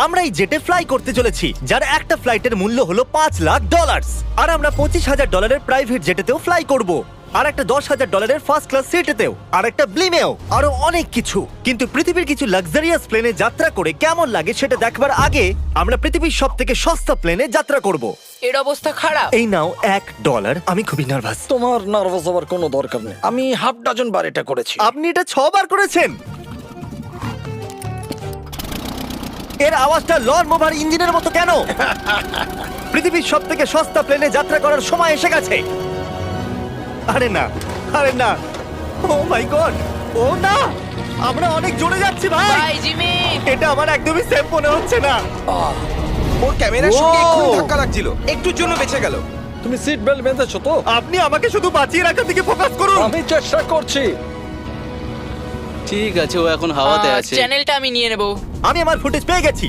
আমরা এই জেটে ফ্লাই করতে চলেছি যার একটা ফ্লাইটের মূল্য হলো $5,00,000 আর আমরা $25,000 প্রাইভেট জেটেতেও ফ্লাই করব আর একটা $10,000 ফার্স্ট ক্লাস সিটেতেও আর একটা ব্লিমেও আরো অনেক কিছু। কিন্তু পৃথিবীর কিছু লাক্সারিয়াস প্লেনে যাত্রা করে কেমন লাগে সেটা দেখবার আগে আমরা পৃথিবীর সব থেকে সস্তা প্লেনে যাত্রা করব। এর অবস্থা খারাপ। এই নাও $1। আমি খুবই নার্ভাস। তোমার নার্ভাস হওয়ার কোনো দরকার নেই, আমি হাফ ডজন বার এটা করেছি। আপনি এটা 6 বার করেছেন। এর আওয়াজটা লন মোভার ইঞ্জিনের মতো কেন? পৃথিবীর সব থেকে সস্তা প্লেনে যাত্রা করার সময় এসে গেছে। আরে না, আরে না, ও মাই গড, ও না, আমরা অনেক জোরে যাচ্ছি ভাই। Bye Jimmy. এটা আমার একদমই সেফ মনে হচ্ছে না। ওর ক্যামেরার সঙ্গে Wow! এক্ষুনি ধাক্কা লাগছিল, একটুর জন্য বেঁচে গেল। তুমি সিট বেল্ট বেঁধেছো তো? আপনি আমাকে শুধু বাঁচিয়ে রাখার দিকে ফোকাস করুন। আমি চেষ্টা করছি। ঠিক আছে, ও এখন হাওয়াতে আছে। চ্যানেলটা আমি নিয়ে নেব। আমি আমার ফুটেজ পেয়ে গেছি।